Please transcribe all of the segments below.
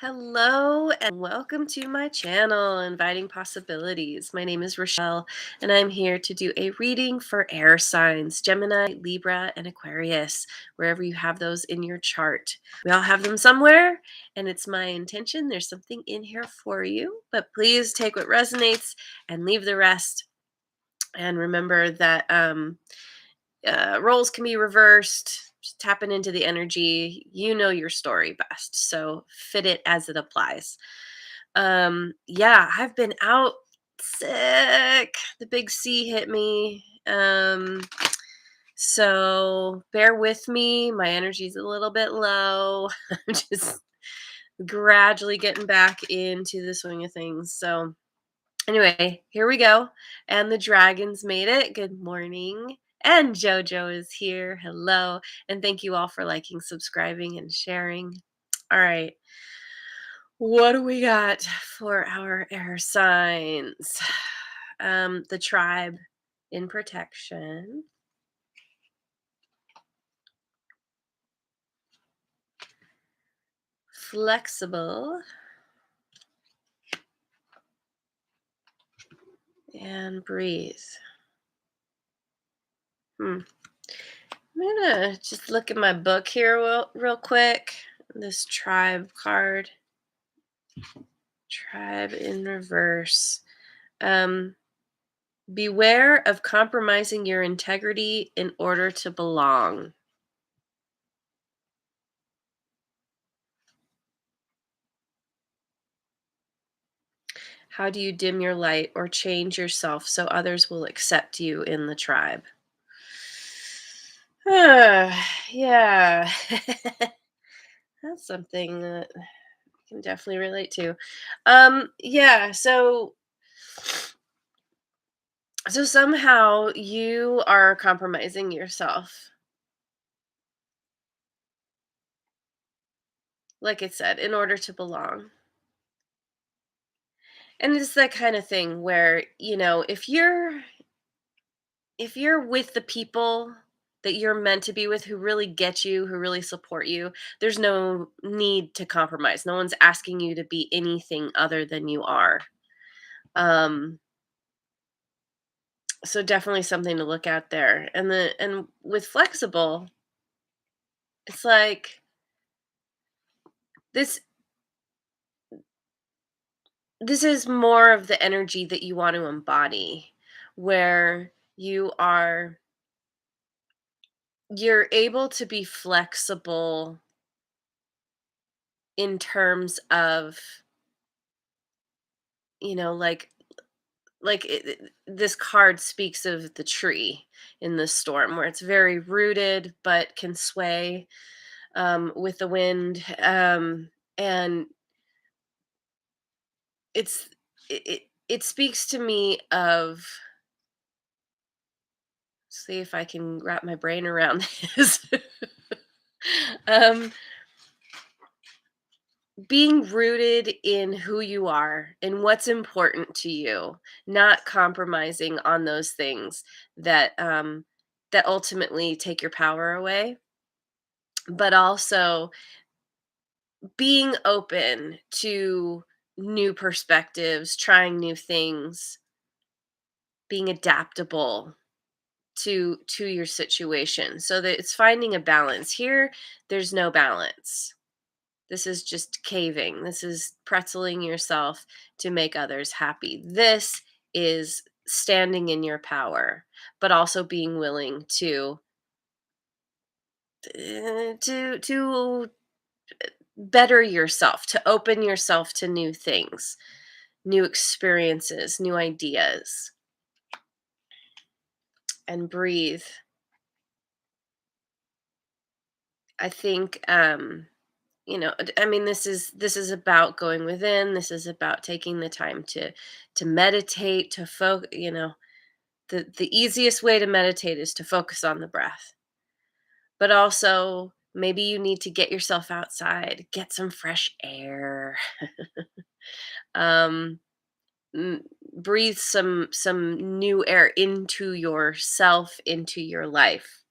Hello and welcome to my channel, Inviting Possibilities. My name is Rochelle, and I'm here to do a reading for air signs Gemini, Libra, and Aquarius, wherever you have those in your chart. We all have them somewhere, and it's my intention there's something in here for you. But please take what resonates and leave the rest. And remember that roles can be reversed. Just tapping into the energy. You know your story best, so fit it as it applies. Yeah, I've been out sick. The big C hit me. So bear with me. My energy's a little bit low. I'm just gradually getting back into the swing of things. So anyway, here we go. And the dragons made it. Good morning. And JoJo is here. Hello. And thank you all for liking, subscribing, and sharing. All right. What do we got for our air signs? The tribe in protection. Flexible. And breathe. I'm gonna just look at my book here real quick. This tribe card. Tribe in reverse. Um, Beware of compromising your integrity in order to belong. How do you dim your light or change yourself so others will accept you in the tribe? Yeah. That's something that I can definitely relate to. Yeah, so somehow you are compromising yourself. Like I said, in order to belong. And it's that kind of thing where, if you're with the people that you're meant to be with who really get you, who really support you, there's no need to compromise. No one's asking you to be anything other than you are. Um so definitely something to look at there. And with flexible, it's like this this is more of the energy that you want to embody, where you're able to be flexible in terms of, you know, this card speaks of the tree in the storm, where it's very rooted but can sway with the wind. And it's it speaks to me of, see if I can wrap my brain around this. um Being rooted in who you are and what's important to you, not compromising on those things that ultimately take your power away, but also being open to new perspectives, trying new things, being adaptable to your situation, so that it's finding a balance. Here there's no balance. This is just caving. This is pretzeling yourself to make others happy. This is standing in your power, but also being willing to better yourself, to open yourself to new things, new experiences, new ideas, and breathe. I think I mean, this is about going within. This is about taking the time to meditate, to focus. The easiest way to meditate is to focus on the breath. But also, maybe you need to get yourself outside, get some fresh air. um m- Breathe some new air into yourself, into your life.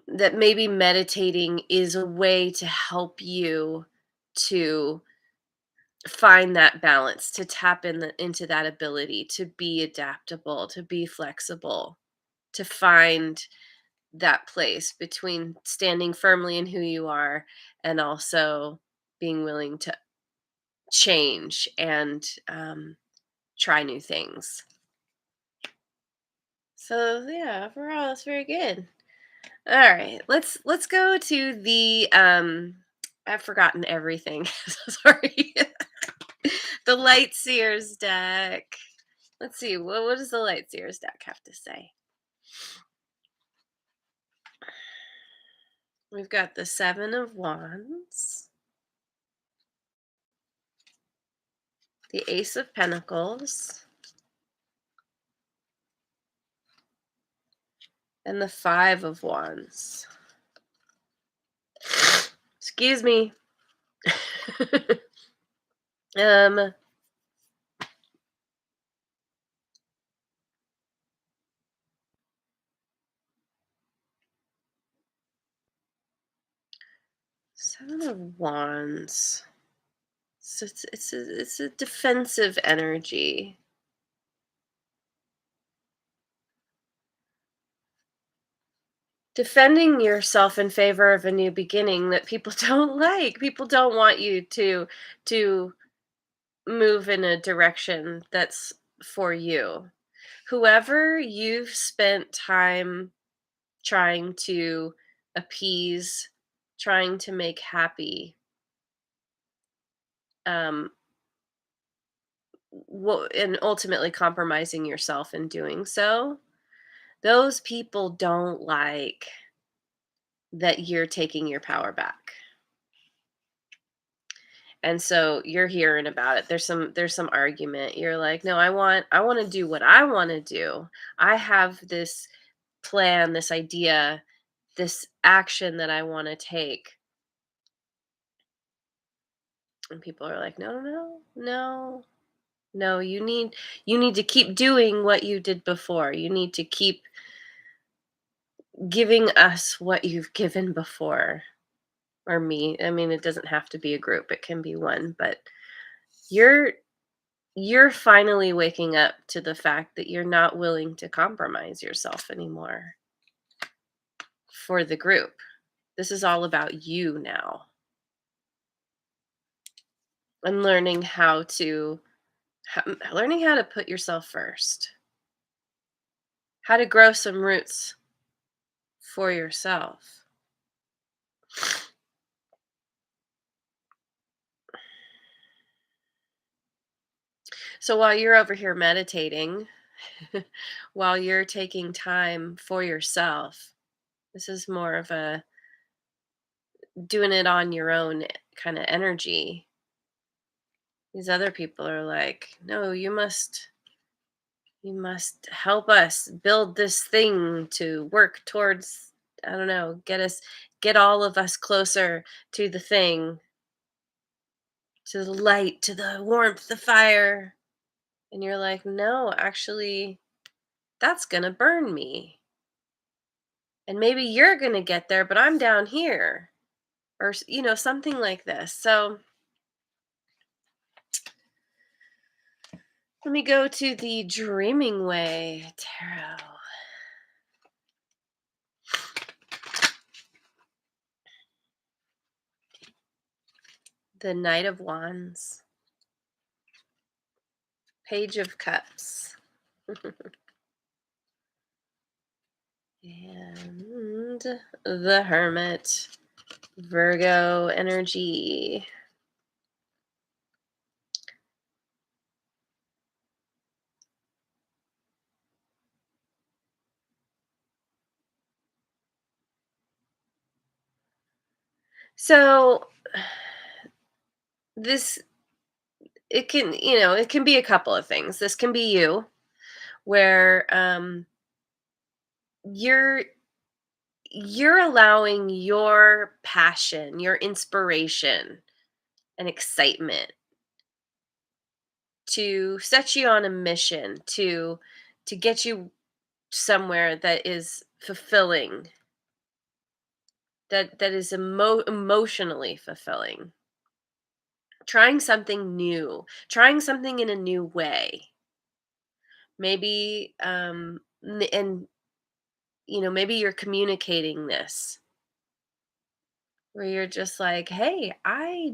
that maybe meditating is a way to help you to find that balance, to tap into that ability to be adaptable, to be flexible, to find that place between standing firmly in who you are and also being willing to change and try new things. So yeah, overall, it's very good. All right, let's go to the I've forgotten everything. So sorry. The Light Seers deck. Let's see. What does the Light Seers deck have to say? We've got the Seven of Wands, the Ace of Pentacles, and the Five of Wands. Excuse me. um Seven of Wands. So it's a defensive energy. Defending yourself in favor of a new beginning that people don't like. People don't want you to move in a direction that's for you. Whoever you've spent time trying to appease, trying to make happy, um, and ultimately compromising yourself in doing so, those people don't like that you're taking your power back. And so you're hearing about it. There's some argument. You're like, "No, I want to do what I want to do. I have this plan, this idea, this action that I want to take." And people are like, "No, no, no. No. No, you need to keep doing what you did before. You need to keep giving us what you've given before." Or me. I mean, it doesn't have to be a group. It can be one, but you're you're finally waking up to the fact that you're not willing to compromise yourself anymore for the group. This is all about you now, and learning how to put yourself first, how to grow some roots for yourself. So while you're over here meditating, while you're taking time for yourself, this is more of a doing it on your own kind of energy. These other people are like, "No, you must help us build this thing to work towards, I don't know, get all of us closer to the thing, to the light, to the warmth, the fire." And you're like, "No, actually, that's going to burn me. And maybe you're going to get there, but I'm down here." Or, something like this. So let me go to the Dreaming Way Tarot. The Knight of Wands, Page of Cups, and the Hermit, Virgo energy. So this it can be a couple of things. This can be you, where you're you're allowing your passion, your inspiration and excitement to set you on a mission to get you somewhere that is fulfilling that is emotionally fulfilling. Trying something new, trying something in a new way. Maybe and maybe you're communicating this where you're just like, "Hey, I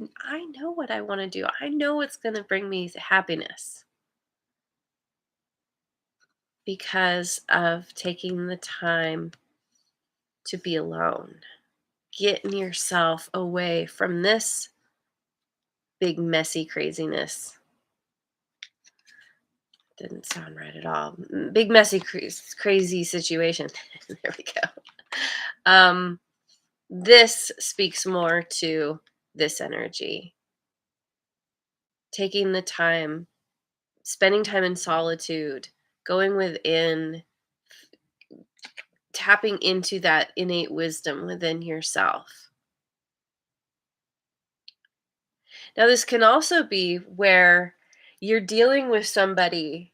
know what I want to do. I know it's going to bring me happiness because of taking the time to be alone, getting yourself away from this big messy craziness." Didn't sound right at all. Big messy crazy situation. There we go. Um this speaks more to this energy. Taking the time, spending time in solitude, going within, tapping into that innate wisdom within yourself. Now, this can also be where you're dealing with somebody.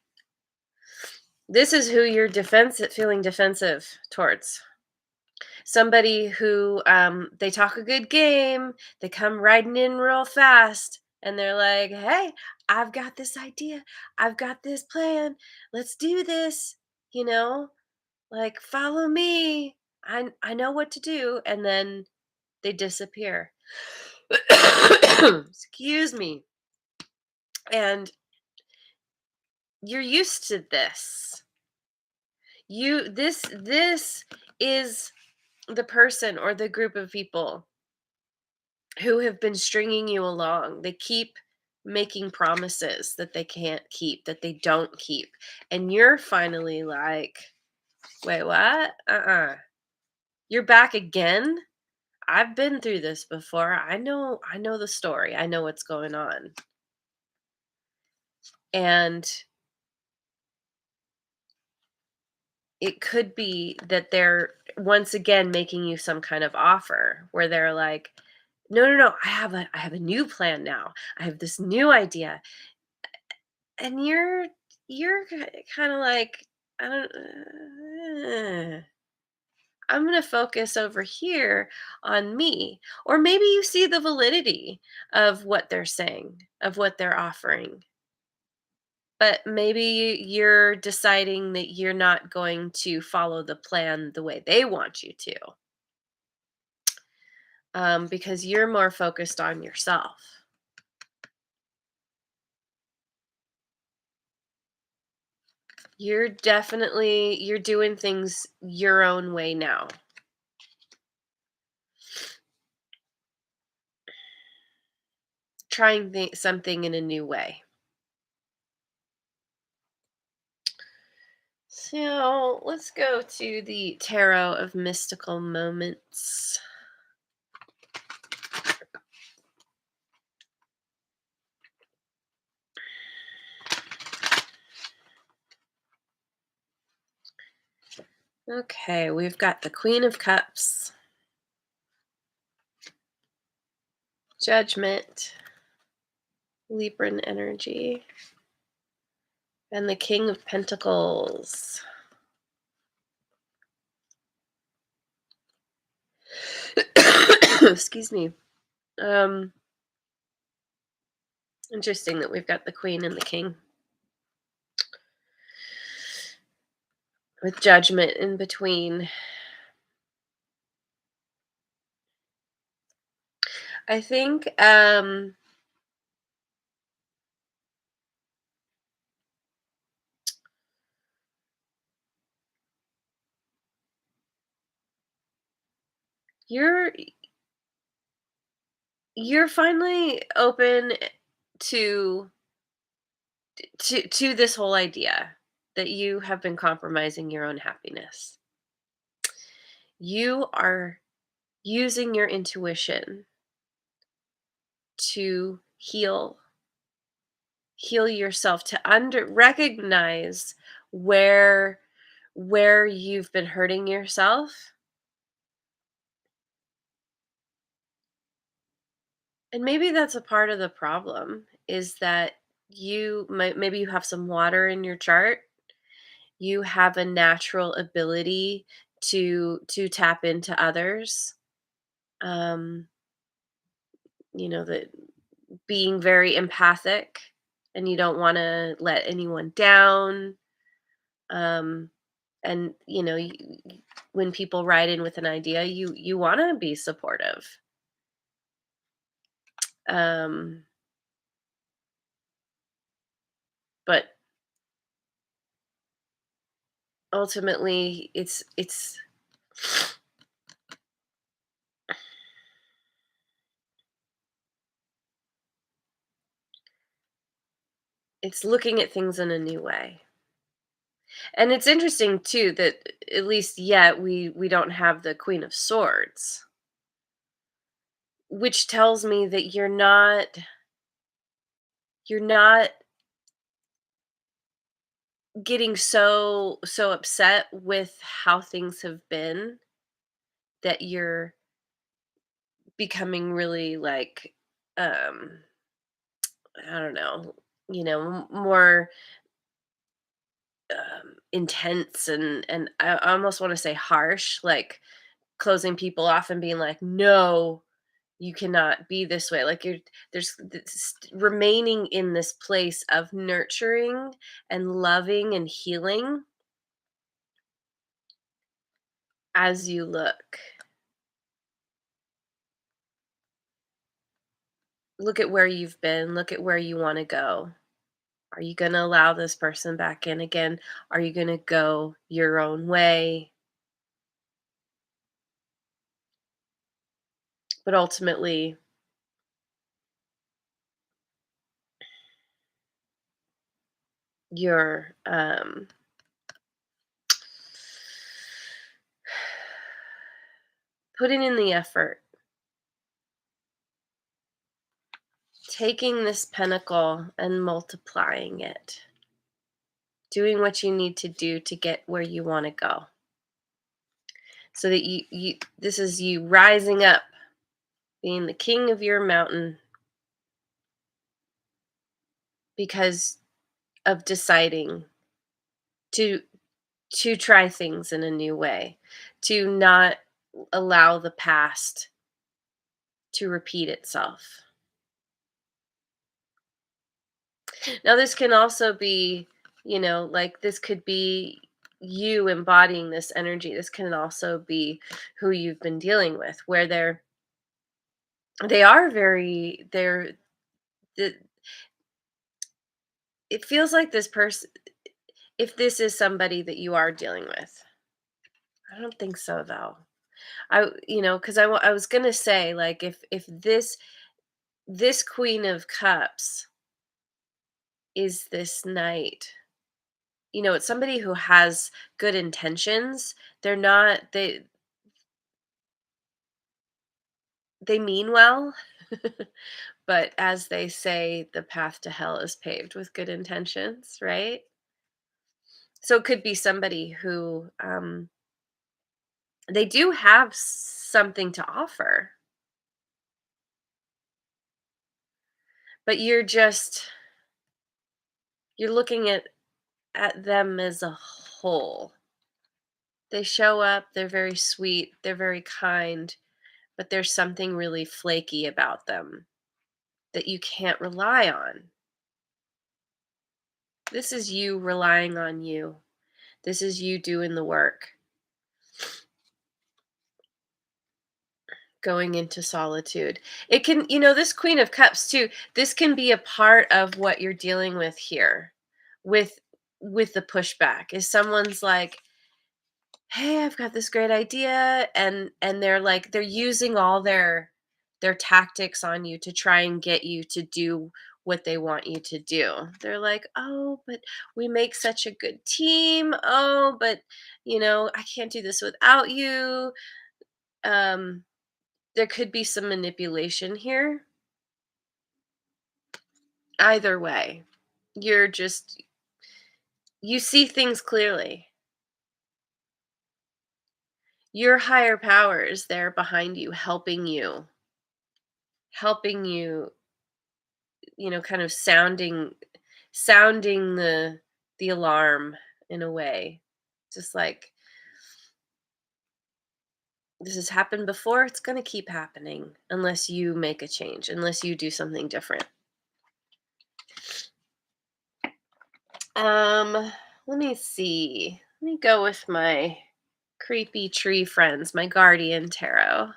This is who you're feeling defensive towards. Somebody who they talk a good game, they come riding in real fast, and they're like, "Hey, I've got this idea, I've got this plan, let's do this," you know, like, "Follow me, I know what to do," and then they disappear. Excuse me. And you're used to this. This is the person or the group of people who have been stringing you along. They keep making promises that they can't keep, that they don't keep. And you're finally like, "Wait, what? You're back again? I've been through this before. I know the story. I know what's going on." And it could be that they're once again making you some kind of offer where they're like, "No, no, no. I have a new plan now. I have this new idea." And you're kind of like, I don't I'm going to focus over here on me. Or maybe you see the validity of what they're saying, of what they're offering. But maybe you're deciding that you're not going to follow the plan the way they want you to, because you're more focused on yourself. You're doing things your own way now. Trying something in a new way. So let's go to the Tarot of Mystical Moments. Okay, we've got the Queen of Cups, Judgment, Libran energy, and the King of Pentacles. Excuse me. Interesting that we've got the Queen and the King with Judgment in between. I think you're you're finally open to to this whole idea that you have been compromising your own happiness. You are using your intuition to heal yourself, to under recognize where you've been hurting yourself. And maybe that's a part of the problem, is that maybe you have some water in your chart. You have a natural ability to tap into others. um, that being very empathic and you don't want to let anyone down. Um, and when people write in with an idea, you want to be supportive. Um, but ultimately, it's looking at things in a new way. And it's interesting too that at least yet we don't have the Queen of Swords, which tells me that you're not getting so upset with how things have been that you're becoming really like um I don't know, more intense and I almost want to say harsh, like closing people off and being like, no, you cannot be this way. Like there's this remaining in this place of nurturing and loving and healing as you look at where you've been, look at where you want to go. Are you going to allow this person back in again? Are you going to go your own way? But ultimately, you're putting in the effort, taking this pentacle and multiplying it, doing what you need to do to get where you want to go. So that you this is you rising up, being the king of your mountain because of deciding to try things in a new way, to not allow the past to repeat itself. Now, this can also be, like this could be you embodying this energy. This can also be who you've been dealing with, where they are very, the- it feels like this person, if this is somebody that you are dealing with, I don't think so though. Because I was gonna say like if this Queen of Cups is this knight. It's somebody who has good intentions. They mean well, but as they say, the path to hell is paved with good intentions, right? So it could be somebody who they do have something to offer, but you're looking at them as a whole. They show up, they're very sweet, they're very kind, but there's something really flaky about them that you can't rely on. This is you relying on you. This is you doing the work, going into solitude. It can, this Queen of Cups too, this can be a part of what you're dealing with here with the pushback. Is someone's like, "Hey, I've got this great idea," and they're using all their tactics on you to try and get you to do what they want you to do. They're like, "Oh, but we make such a good team. Oh, but I can't do this without you." Um there could be some manipulation here. Either way, you're just you see things clearly. Your higher power is there behind you, helping you, kind of sounding the alarm in a way. Just like This has happened before, it's going to keep happening unless you make a change, unless you do something different. Let me see. Let me go with my creepy tree friends, my guardian tarot.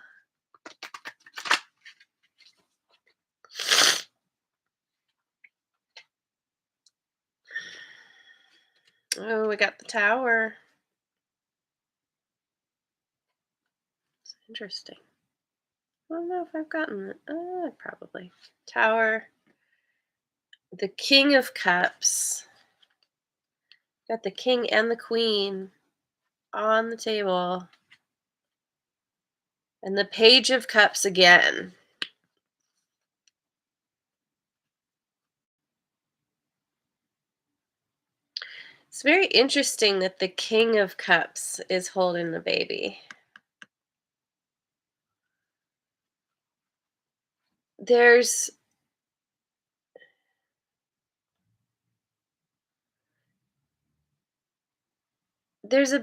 Oh, we got the tower. It's interesting. I don't know if I've gotten it. Probably. Tower. The King of Cups. Got the King and the Queen on the table. And the Page of Cups again. It's very interesting that the King of Cups is holding the baby. There's there's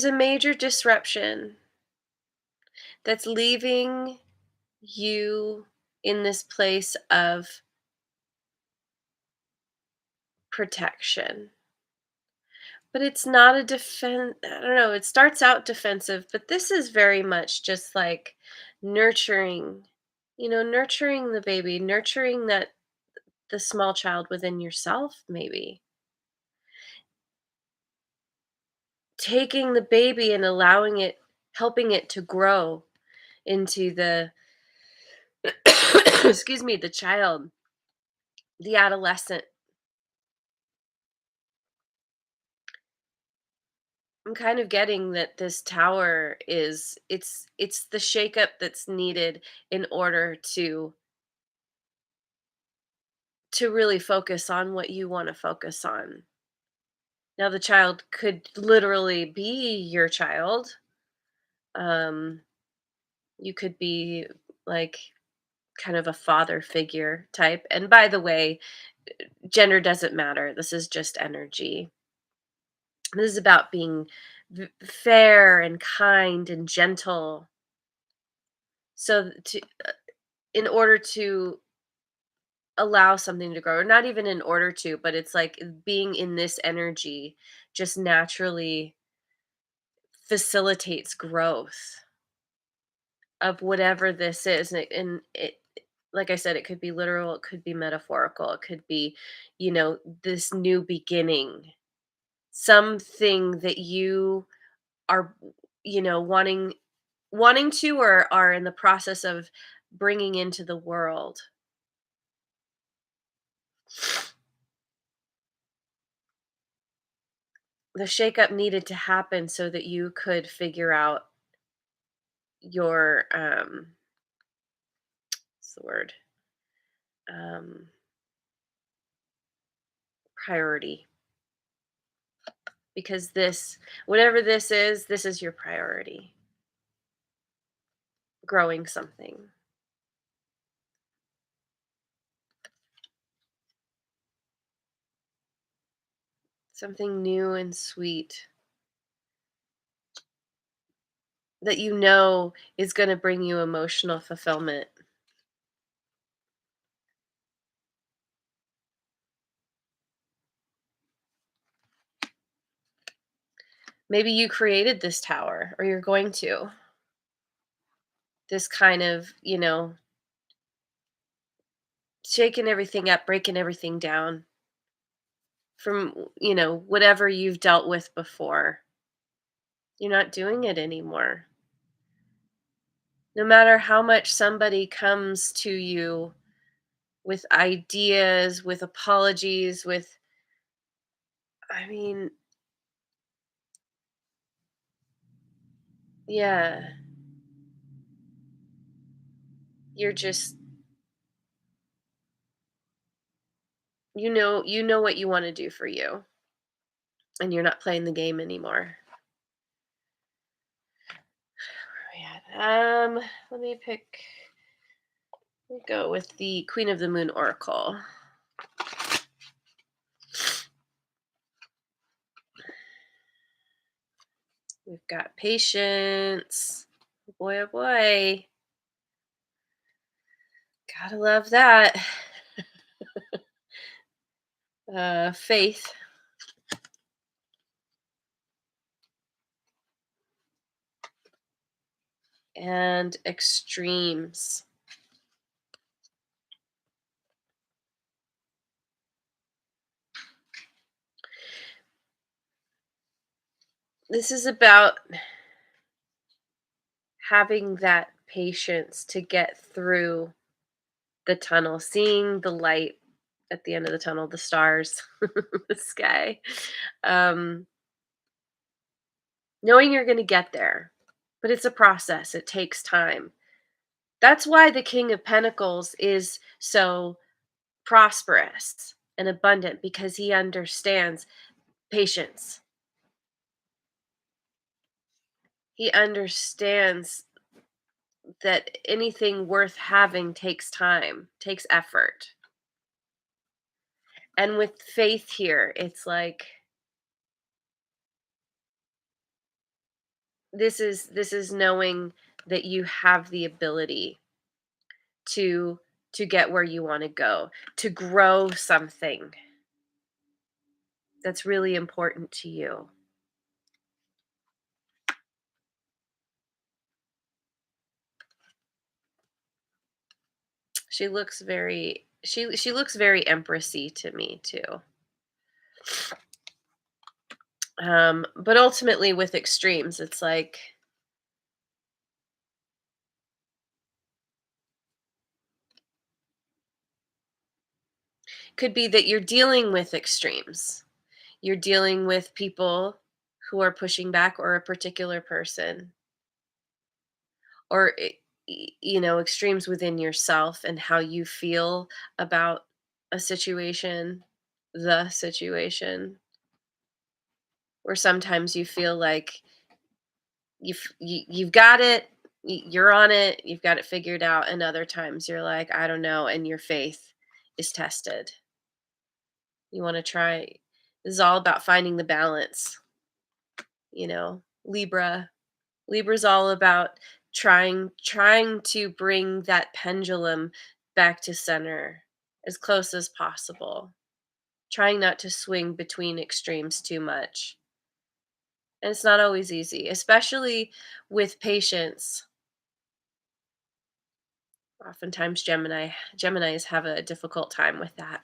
a major disruption that's leaving you in this place of protection. But it's not a defense. I don't know, it starts out defensive, but this is very much just like nurturing, nurturing the baby, nurturing the small child within yourself, maybe. Taking the baby and allowing it, helping it to grow into the excuse me, the child, the adolescent. I'm kind of getting that this tower is it's the shakeup that's needed in order to really focus on what you want to focus on. Now the child could literally be your child. Um you could be like kind of a father figure type. And by the way, gender doesn't matter. This is just energy. This is about being fair and kind and gentle. So to in order to allow something to grow, or not even in order to, but it's like being in this energy just naturally facilitates growth of whatever this is. And it, like I said, it could be literal, it could be metaphorical, it could be, this new beginning, something that you are, wanting to, or are in the process of bringing into the world. The shakeup needed to happen so that you could figure out your what's the word, um priority, because this, whatever this is your priority, growing something new and sweet that is going to bring you emotional fulfillment. Maybe you created this tower, or you're going to, this kind of, shaking everything up, breaking everything down from, whatever you've dealt with before. You're not doing it anymore. No matter how much somebody comes to you with ideas, with apologies, I mean, yeah, you're just, you know what you want to do for you, and you're not playing the game anymore. Where are we at? Let me go with the Queen of the Moon Oracle. We've got patience, boy, oh boy. Gotta love that. Faith and extremes. This is about having that patience to get through the tunnel, seeing the light at the end of the tunnel, the stars, the sky. Um, Knowing you're going to get there, but it's a process, it takes time. That's why the King of Pentacles is so prosperous and abundant because he understands patience. He understands that anything worth having takes time, takes effort. And with faith here, it's like this is knowing that you have the ability to get where you want to go, to grow something that's really important to you. She looks very empressy to me too. But ultimately with extremes, it's like could be that you're dealing with extremes. You're dealing with people who are pushing back or a particular person or extremes within yourself and how you feel about a situation, the situation, where sometimes you feel like you've got it, you're on it, you've got it figured out, and other times you're like, I don't know, and your faith is tested. You want to try. This is all about finding the balance, Libra. Libra's all about trying to bring that pendulum back to center as close as possible. Trying not to swing between extremes too much. And it's not always easy, especially with patience. Oftentimes Geminis have a difficult time with that.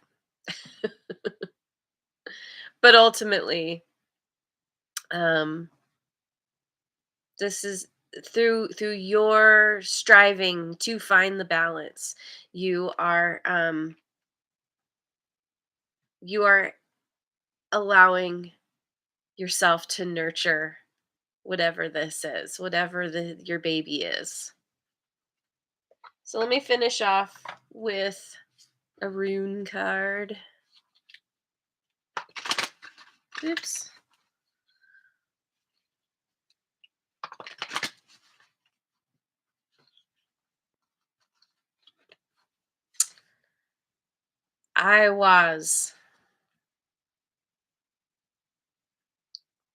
But ultimately, um this is through your striving to find the balance. You are allowing yourself to nurture whatever this is, whatever your baby is. So let me finish off with a rune card. Oops. I was.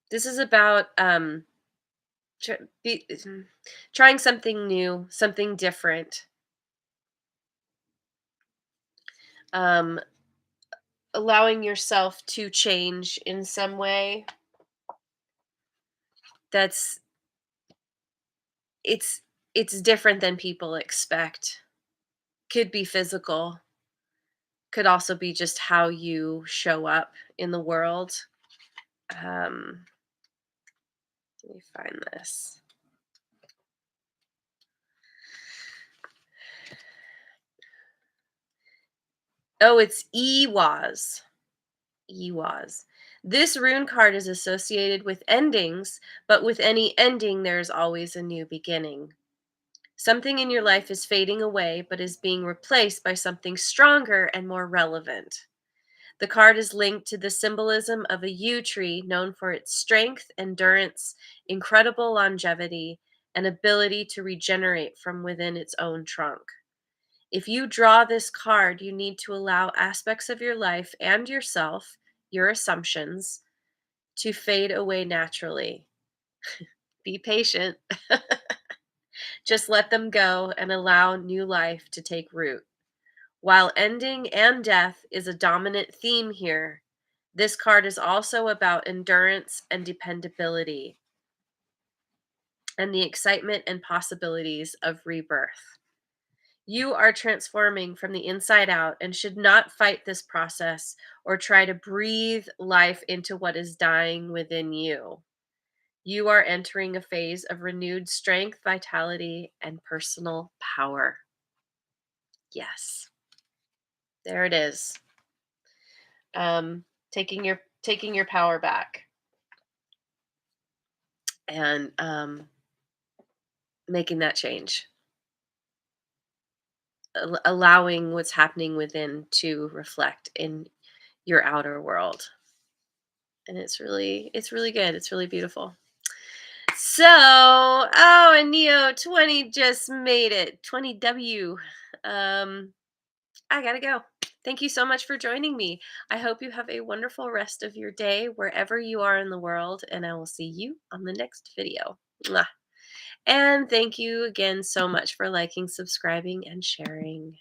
This is about tr- be, trying something new, something different. Um, Allowing yourself to change in some way that's it's it's different than people expect. Could be physical, could also be just how you show up in the world. Um, Let me find this. Oh, it's Ewaz. Ewaz. This rune card is associated with endings, but with any ending, there's always a new beginning. Something in your life is fading away, but is being replaced by something stronger and more relevant. The card is linked to the symbolism of a yew tree known for its strength, endurance, incredible longevity, and ability to regenerate from within its own trunk. If you draw this card, you need to allow aspects of your life and yourself, your assumptions, to fade away naturally. Be patient. Just let them go and allow new life to take root. While ending and death is a dominant theme here, this card is also about endurance and dependability and the excitement and possibilities of rebirth. You are transforming from the inside out and should not fight this process or try to breathe life into what is dying within you. You are entering a phase of renewed strength, vitality, and personal power. Yes, there it is. Um, taking your power back and making that change, allowing what's happening within to reflect in your outer world. And it's really good. It's really beautiful. So, oh, and Neo 20 just made it. 20W. Um, I gotta go. Thank you so much for joining me. I hope you have a wonderful rest of your day wherever you are in the world, and I will see you on the next video. Mwah. And thank you again so much for liking, subscribing, and sharing.